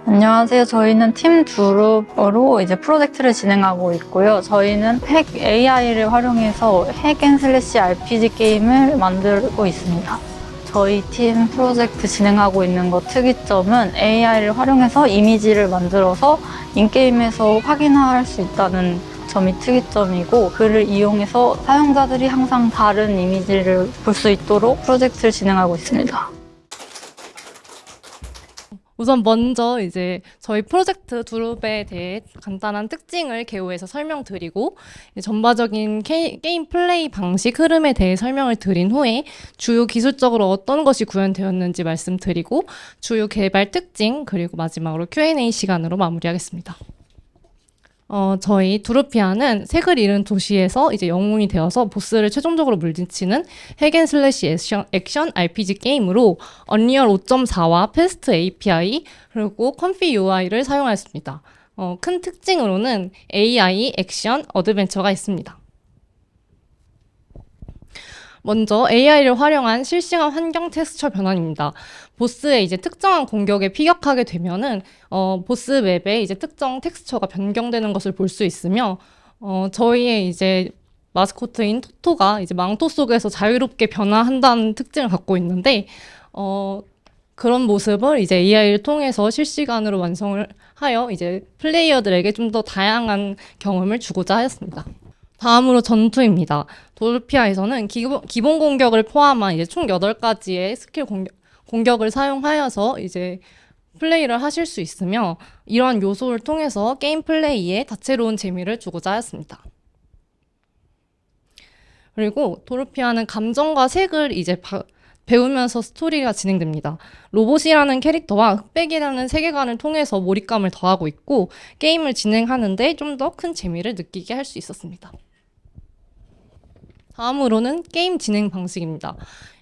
안녕하세요. 저희는 팀 두루버로 이제 프로젝트를 진행하고 있고요. 저희는 핵 AI를 활용해서 핵앤슬래시 RPG 게임을 만들고 있습니다. 저희 팀 프로젝트 진행하고 있는 것 특이점은 AI를 활용해서 이미지를 만들어서 인게임에서 확인할 수 있다는 점이 특이점이고, 그를 이용해서 사용자들이 항상 다른 이미지를 볼 수 있도록 프로젝트를 진행하고 있습니다. 우선 먼저 이제 저희 프로젝트 두룹에 대해 간단한 특징을 개요해서 설명드리고, 전반적인 게임 플레이 방식 흐름에 대해 설명을 드린 후에 주요 기술적으로 어떤 것이 구현되었는지 말씀드리고, 주요 개발 특징, 그리고 마지막으로 Q&A 시간으로 마무리하겠습니다. 저희 두루피아는 색을 잃은 도시에서 이제 영웅이 되어서 보스를 최종적으로 물리치는 핵앤슬래시 액션 RPG 게임으로 언리얼 5.4와 패스트 API 그리고 컴피 UI를 사용하였습니다. 큰 특징으로는 AI, 액션, 어드벤처가 있습니다. 먼저 AI를 활용한 실시간 환경 텍스처 변환입니다. 보스의 이제 특정한 공격에 피격하게 되면은 보스 맵에 이제 특정 텍스처가 변경되는 것을 볼 수 있으며, 저희의 이제 마스코트인 토토가 이제 망토 속에서 자유롭게 변화한다는 특징을 갖고 있는데, 그런 모습을 이제 AI를 통해서 실시간으로 완성을 하여 이제 플레이어들에게 좀 더 다양한 경험을 주고자 하였습니다. 다음으로 전투입니다. 도르피아에서는 기본 공격을 포함한 이제 총 8가지의 스킬 공격을 사용하여서 이제 플레이를 하실 수 있으며, 이러한 요소를 통해서 게임 플레이에 다채로운 재미를 주고자 하였습니다. 그리고 도르피아는 감정과 색을 이제 배우면서 스토리가 진행됩니다. 로봇이라는 캐릭터와 흑백이라는 세계관을 통해서 몰입감을 더하고 있고, 게임을 진행하는데 좀 더 큰 재미를 느끼게 할 수 있었습니다. 다음으로는 게임 진행 방식입니다.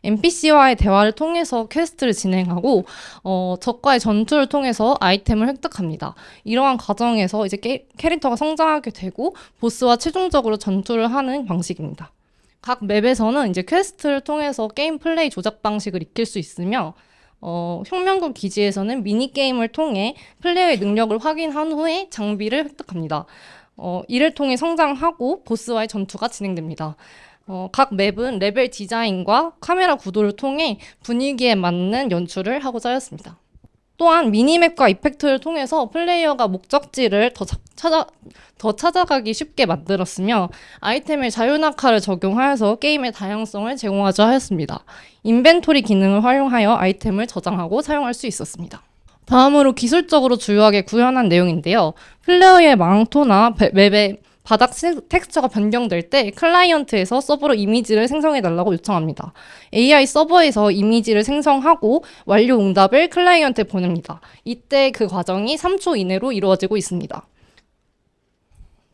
NPC와의 대화를 통해서 퀘스트를 진행하고, 적과의 전투를 통해서 아이템을 획득합니다. 이러한 과정에서 이제 캐릭터가 성장하게 되고, 보스와 최종적으로 전투를 하는 방식입니다. 각 맵에서는 이제 퀘스트를 통해서 게임 플레이 조작 방식을 익힐 수 있으며, 혁명국 기지에서는 미니게임을 통해 플레이어의 능력을 확인한 후에 장비를 획득합니다. 이를 통해 성장하고 보스와의 전투가 진행됩니다. 각 맵은 레벨 디자인과 카메라 구도를 통해 분위기에 맞는 연출을 하고자 하였습니다. 또한 미니맵과 이펙트를 통해서 플레이어가 목적지를 더 찾아가기 쉽게 만들었으며, 아이템의 자유낙하를 적용하여서 게임의 다양성을 제공하자 하였습니다. 인벤토리 기능을 활용하여 아이템을 저장하고 사용할 수 있었습니다. 다음으로 기술적으로 주요하게 구현한 내용인데요. 플레이어의 망토나 맵의 바닥 텍스처가 변경될 때 클라이언트에서 서버로 이미지를 생성해달라고 요청합니다. AI 서버에서 이미지를 생성하고 완료 응답을 클라이언트에 보냅니다. 이때 그 과정이 3초 이내로 이루어지고 있습니다.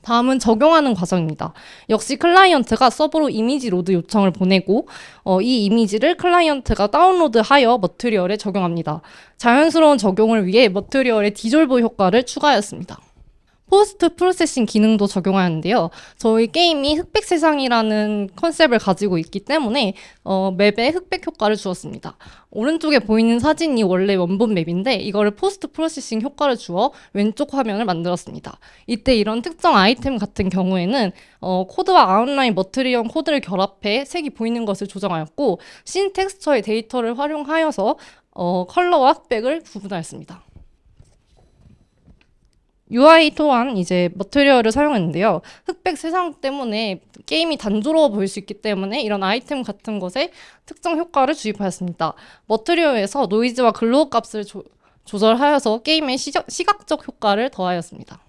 다음은 적용하는 과정입니다. 역시 클라이언트가 서버로 이미지 로드 요청을 보내고, 이 이미지를 클라이언트가 다운로드하여 머티리얼에 적용합니다. 자연스러운 적용을 위해 머티리얼의 디졸브 효과를 추가하였습니다. 포스트 프로세싱 기능도 적용하는데요. 저희 게임이 흑백 세상이라는 컨셉을 가지고 있기 때문에 맵에 흑백 효과를 주었습니다. 오른쪽에 보이는 사진이 원래 원본 맵인데, 이거를 포스트 프로세싱 효과를 주어 왼쪽 화면을 만들었습니다. 이때 이런 특정 아이템 같은 경우에는 코드와 아웃라인 머티리얼 코드를 결합해 색이 보이는 것을 조정하였고, 씬 텍스처의 데이터를 활용하여서 컬러와 흑백을 구분하였습니다. UI 또한 이제 머티리얼을 사용했는데요. 흑백 세상 때문에 게임이 단조로워 보일 수 있기 때문에 이런 아이템 같은 것에 특정 효과를 주입하였습니다. 머티리얼에서 노이즈와 글로우 값을 조절하여서 게임의 시각적 효과를 더하였습니다.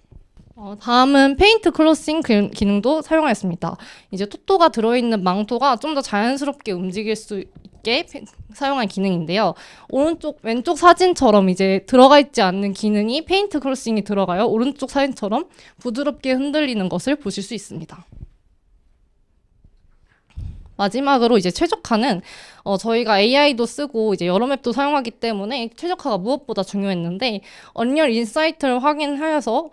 다음은 페인트 클로싱 기능도 사용하였습니다. 이제 토토가 들어있는 망토가 좀 더 자연스럽게 움직일 수 있게 사용한 기능인데요. 왼쪽 사진처럼 이제 들어가 있지 않는 기능이 페인트 클로싱이 들어가요. 오른쪽 사진처럼 부드럽게 흔들리는 것을 보실 수 있습니다. 마지막으로 이제 최적화는 저희가 AI도 쓰고 이제 여러 맵도 사용하기 때문에 최적화가 무엇보다 중요했는데 언리얼 인사이트를 확인하여서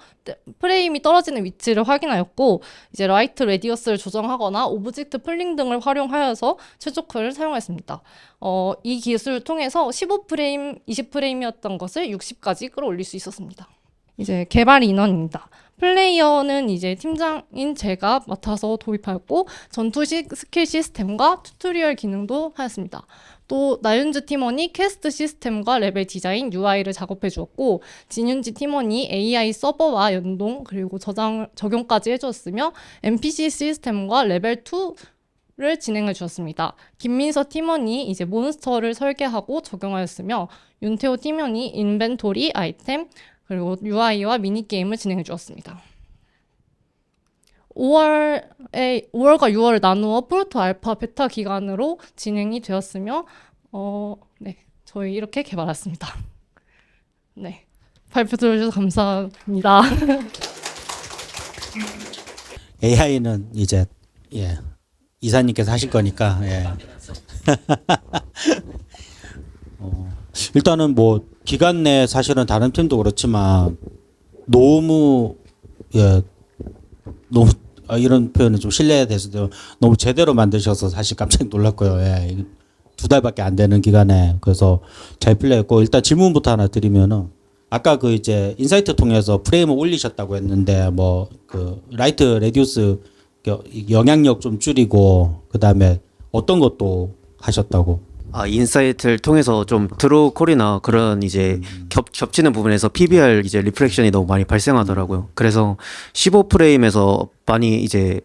프레임이 떨어지는 위치를 확인하였고 이제 라이트 레디어스를 조정하거나 오브젝트 플링 등을 활용하여서 최적화를 사용했습니다. 이 기술을 통해서 15프레임, 20프레임이었던 것을 60까지 끌어올릴 수 있었습니다. 이제 개발 인원입니다. 플레이어는 이제 팀장인 제가 맡아서 도입하였고 전투 스킬 시스템과 튜토리얼 기능도 하였습니다. 또 나윤주 팀원이 퀘스트 시스템과 레벨 디자인, UI를 작업해 주었고 진윤지 팀원이 AI 서버와 연동 그리고 적용까지 해주었으며 NPC 시스템과 레벨 2를 진행해 주었습니다. 김민서 팀원이 이제 몬스터를 설계하고 적용하였으며 윤태호 팀원이 인벤토리, 아이템, 그리고 UI와 미니게임을 진행해 주었습니다. 5월과 6월을 나누어 프로토 알파 베타 기간으로 진행이 되었으며 네, 저희 이렇게 개발했습니다. 네, 발표 들어주셔서 감사합니다. AI는 이제 이사님께서 하실 거니까 일단은 뭐 기간 내 사실은 다른 팀도 그렇지만 너무 너무 이런 표현은 좀 실례에 대해서도 너무 제대로 만드셔서 사실 깜짝 놀랐고요. 2달밖에 안 되는 기간에 그래서 잘 플레이했고 일단 질문부터 하나 드리면은 아까 그 이제 인사이트 통해서 프레임을 올리셨다고 했는데 뭐 그 라이트 레디우스 영향력 좀 줄이고 그다음에 어떤 것도 하셨다고? 인사이트를 통해서 좀 드로우 콜이나 그런 이제 겹치는 부분에서 PBR 이제 리프렉션이 너무 많이 발생하더라고요. 그래서 15프레임에서 많이 이제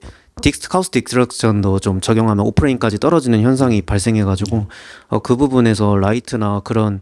카우스 디스트럭션도 좀 적용하면 5프레임까지 떨어지는 현상이 발생해가지고 그 부분에서 라이트나 그런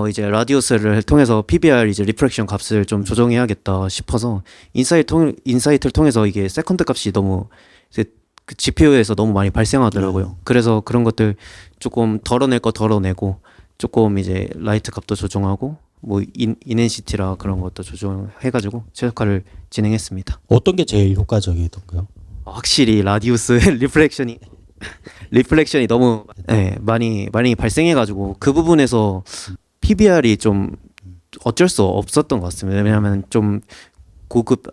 이제 라디우스를 통해서 PBR 이제 리프렉션 값을 좀 조정해야겠다 싶어서 인사이트를 통해서 이게 세컨드 값이 너무 이제 그 GPU에서 너무 많이 발생하더라고요. 그래서 그런 것들 조금 덜어낼 거 덜어내고 조금 이제 라이트 값도 조정하고 뭐 인엔시티라 그런 것도 조정해가지고 최적화를 진행했습니다. 어떤 게 제일 효과적이던가요? 확실히 라디우스 리플렉션이 너무 많이 발생해가지고 그 부분에서 PBR이 좀 어쩔 수 없었던 것 같습니다. 왜냐하면 좀 고급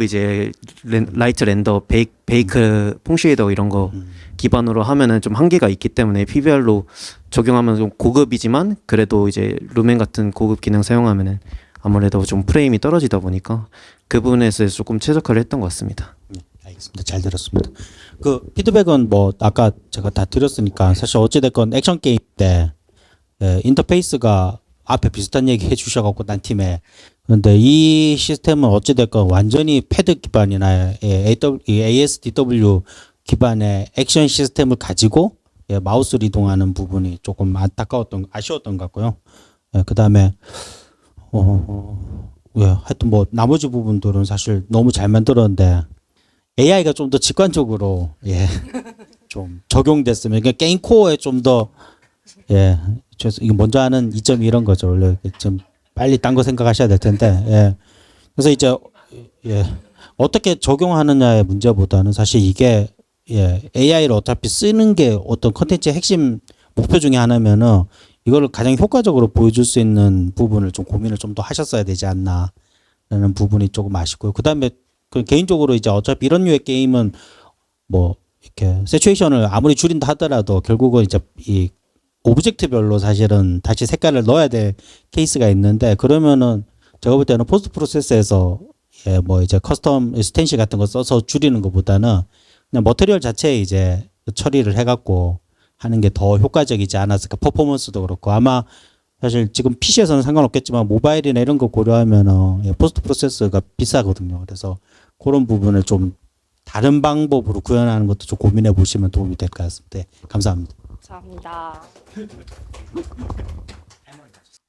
이제 라이트 렌더, 베이크, 퐁쉐이더 이런 거 기반으로 하면은 좀 한계가 있기 때문에 PBR로 적용하면 좀 고급이지만 그래도 이제 루멘 같은 고급 기능 사용하면은 아무래도 좀 프레임이 떨어지다 보니까 그 부분에서 조금 최적화를 했던 것 같습니다. 알겠습니다. 잘 들었습니다. 그 피드백은 뭐 아까 제가 다 드렸으니까 사실 어찌됐건 액션 게임 때 인터페이스가 앞에 비슷한 얘기 해주셔갖고 난 팀에 그런데 이 시스템은 어찌됐건 완전히 패드 기반이나 ASDW 기반의 액션 시스템을 가지고 마우스를 이동하는 부분이 조금 아쉬웠던 것 같고요. 그 다음에 하여튼 뭐 나머지 부분들은 사실 너무 잘 만들었는데 AI가 좀 더 직관적으로 좀 적용됐으면 그러니까 게임 코어에 좀 더 이거 먼저 하는 이점이 이런 거죠. 원래 좀 빨리 딴 거 생각하셔야 될 텐데 그래서 이제 어떻게 적용하느냐의 문제보다는 사실 이게 AI를 어차피 쓰는 게 어떤 컨텐츠의 핵심 목표 중에 하나면은 이거를 가장 효과적으로 보여줄 수 있는 부분을 좀 고민을 좀 더 하셨어야 되지 않나라는 부분이 조금 아쉽고요. 그다음에 그 개인적으로 이제 어차피 이런 류의 게임은 뭐 이렇게 세츄에이션을 아무리 줄인다 하더라도 결국은 이제 이 오브젝트별로 사실은 다시 색깔을 넣어야 될 케이스가 있는데 그러면은 제가 볼 때는 포스트 프로세스에서 뭐 이제 커스텀 스텐시 같은 거 써서 줄이는 것보다는 그냥 머테리얼 자체에 이제 처리를 해갖고 하는 게 더 효과적이지 않았을까. 퍼포먼스도 그렇고 아마 사실 지금 PC에서는 상관없겠지만 모바일이나 이런 거 고려하면은 포스트 프로세스가 비싸거든요. 그래서 그런 부분을 좀 다른 방법으로 구현하는 것도 좀 고민해 보시면 도움이 될 것 같습니다. 감사합니다. 감사합니다.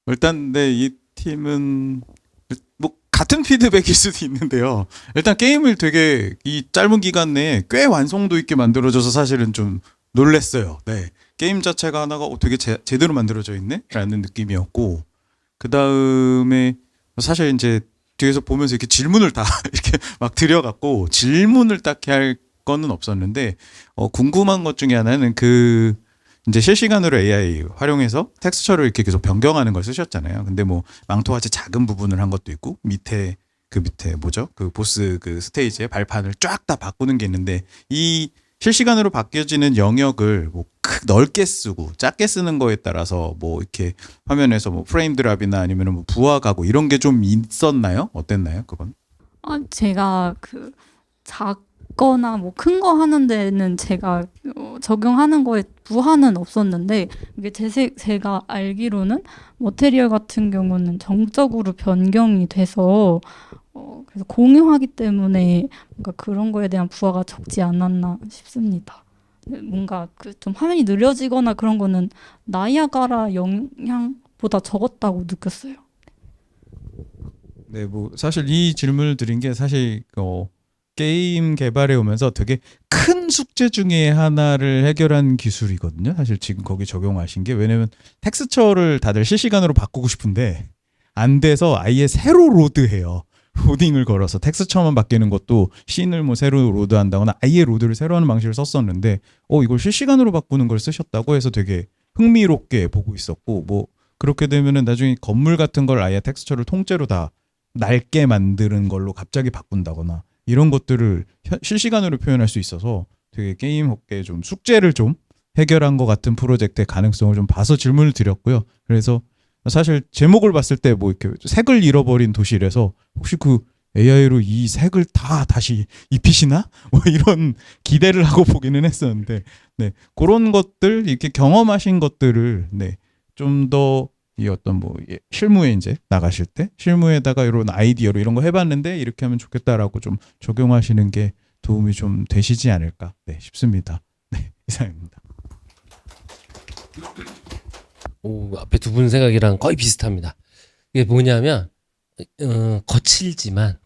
일단 이 팀은 뭐 같은 피드백일 수도 있는데요. 일단 게임을 되게 이 짧은 기간 내에 꽤 완성도 있게 만들어져서 사실은 좀 놀랬어요. 게임 자체가 하나가 되게 제대로 만들어져 있네? 라는 느낌이었고 그 다음에 사실 이제 뒤에서 보면서 이렇게 질문을 다 이렇게 막 드려갖고 질문을 딱히 할 거는 없었는데 궁금한 것 중에 하나는 그 이제 실시간으로 AI 활용해서 텍스처를 이렇게 계속 변경하는 걸 쓰셨잖아요. 근데 뭐 망토같이 작은 부분을 한 것도 있고 밑에 뭐죠? 그 보스 그 스테이지의 발판을 쫙 다 바꾸는 게 있는데 이 실시간으로 바뀌어지는 영역을 뭐 넓게 쓰고 작게 쓰는 거에 따라서 뭐 이렇게 화면에서 뭐 프레임 드랍이나 아니면 뭐 부하가고 이런 게 좀 있었나요? 어땠나요? 그건? 제가 그 작거나 뭐 큰 거 하는 데는 제가 적용하는 거에 부하는 없었는데 이게 제가 알기로는 머테리얼 같은 경우는 정적으로 변경이 돼서 그래서 공유하기 때문에 뭔가 그런 거에 대한 부하가 적지 않았나 싶습니다. 뭔가 그 좀 화면이 느려지거나 그런 거는 나이아가라 영향보다 적었다고 느꼈어요. 네, 뭐 사실 이 질문을 드린 게 사실 게임 개발해 오면서 되게 큰 숙제 중에 하나를 해결한 기술이거든요. 사실 지금 거기 적용하신 게 왜냐면 텍스처를 다들 실시간으로 바꾸고 싶은데 안 돼서 아예 새로 로드해요. 로딩을 걸어서 텍스처만 바뀌는 것도 씬을 뭐 새로 로드한다거나 아예 로드를 새로 하는 방식을 썼었는데 이걸 실시간으로 바꾸는 걸 쓰셨다고 해서 되게 흥미롭게 보고 있었고 뭐 그렇게 되면은 나중에 건물 같은 걸 아예 텍스처를 통째로 다 낡게 만드는 걸로 갑자기 바꾼다거나 이런 것들을 실시간으로 표현할 수 있어서 되게 게임 업계에 좀 숙제를 좀 해결한 것 같은 프로젝트의 가능성을 좀 봐서 질문을 드렸고요. 그래서 사실 제목을 봤을 때 뭐 이렇게 색을 잃어버린 도시래서 혹시 그 AI로 이 색을 다 다시 입히시나? 뭐 이런 기대를 하고 보기는 했었는데, 네. 그런 것들, 이렇게 경험하신 것들을, 네. 좀 더 이 어떤 뭐 실무에 이제 나가실 때 실무에다가 이런 아이디어로 이런 거 해봤는데 이렇게 하면 좋겠다라고 좀 적용하시는 게 도움이 좀 되시지 않을까 네, 싶습니다. 네, 이상입니다. 앞에 두 분 생각이랑 거의 비슷합니다. 이게 뭐냐면 거칠지만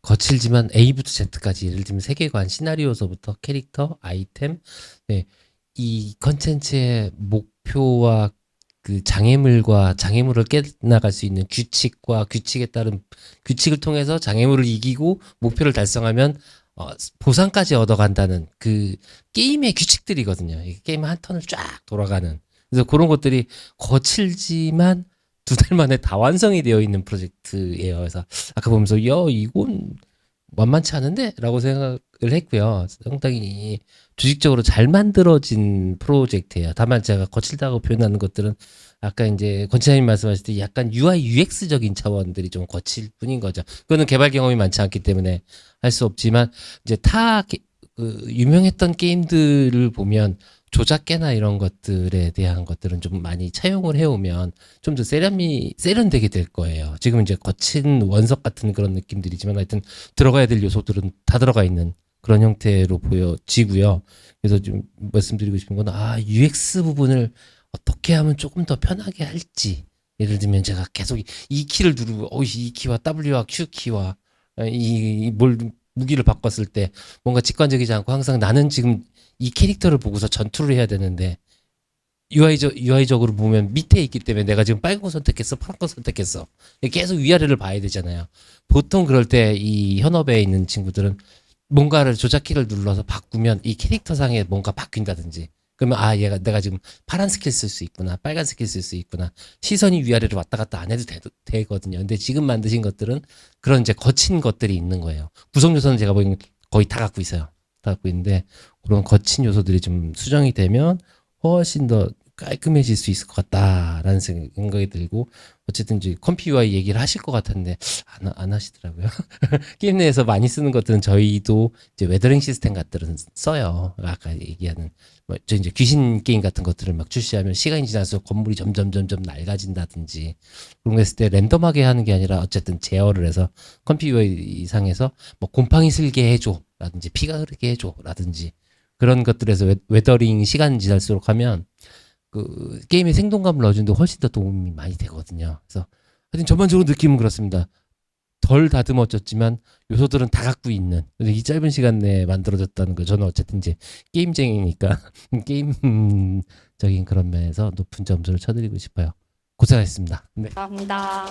A부터 Z까지 예를 들면 세계관, 시나리오서부터 캐릭터, 아이템, 네, 이 컨텐츠의 목표와 그 장애물을 깨나갈 수 있는 규칙과 규칙에 따른 규칙을 통해서 장애물을 이기고 목표를 달성하면 보상까지 얻어간다는 그 게임의 규칙들이거든요. 게임 한 턴을 쫙 돌아가는. 그래서 그런 것들이 거칠지만 2달 만에 다 완성이 되어 있는 프로젝트예요. 그래서 아까 보면서 이건 만만치 않은데? 라고 생각을 했고요. 상당히 조직적으로 잘 만들어진 프로젝트예요. 다만 제가 거칠다고 표현하는 것들은 아까 이제 권치사님 말씀하실 때 약간 UI, UX적인 차원들이 좀 거칠 뿐인 거죠. 그거는 개발 경험이 많지 않기 때문에 할 수 없지만 이제 유명했던 게임들을 보면 조작계나 이런 것들에 대한 것들은 좀 많이 차용을 해오면 좀 더 세련되게 될 거예요. 지금 이제 거친 원석 같은 그런 느낌들이지만 하여튼 들어가야 될 요소들은 다 들어가 있는 그런 형태로 보여지고요. 그래서 좀 말씀드리고 싶은 건 UX 부분을 어떻게 하면 조금 더 편하게 할지. 예를 들면 제가 계속 이 키를 누르고 이 키와 W와 Q 키와 무기를 바꿨을 때 뭔가 직관적이지 않고 항상 나는 지금 이 캐릭터를 보고서 전투를 해야 되는데 UI적으로 보면 밑에 있기 때문에 내가 지금 빨간 거 선택했어, 파란 거 선택했어. 계속 위아래를 봐야 되잖아요. 보통 그럴 때 이 현업에 있는 친구들은 뭔가를 조작키를 눌러서 바꾸면 이 캐릭터상에 뭔가 바뀐다든지 그러면 내가 지금 파란 스킬 쓸 수 있구나, 빨간 스킬 쓸 수 있구나. 시선이 위아래로 왔다 갔다 안 해도 되거든요. 근데 지금 만드신 것들은 그런 이제 거친 것들이 있는 거예요. 구성 요소는 제가 보기엔 거의 다 갖고 있어요. 다 갖고 있는데 그런 거친 요소들이 좀 수정이 되면 훨씬 더 깔끔해질 수 있을 것 같다라는 생각이 들고 어쨌든 이제 컴피 UI 얘기를 하실 것 같았는데 안 하시더라고요. 게임 내에서 많이 쓰는 것들은 저희도 이제 웨더링 시스템 같들은 써요. 아까 얘기하는 저 이제 귀신 게임 같은 것들을 막 출시하면 시간이 지날수록 건물이 점점 낡아진다든지 그런 거 했을 때 랜덤하게 하는 게 아니라 어쨌든 제어를 해서 컴피 UI 상에서 뭐 곰팡이 슬게 해줘 라든지 피가 흐르게 해줘 라든지 그런 것들에서 웨더링 시간 지날수록 하면 그 게임에 생동감을 넣어주는데 훨씬 더 도움이 많이 되거든요. 그래서 하여튼 전반적으로 느낌은 그렇습니다. 덜 다듬어졌지만 요소들은 다 갖고 있는 이 짧은 시간 내에 만들어졌다는 거 저는 어쨌든 이제 게임쟁이니까 게임적인 그런 면에서 높은 점수를 쳐드리고 싶어요. 고생하셨습니다. 네. 감사합니다.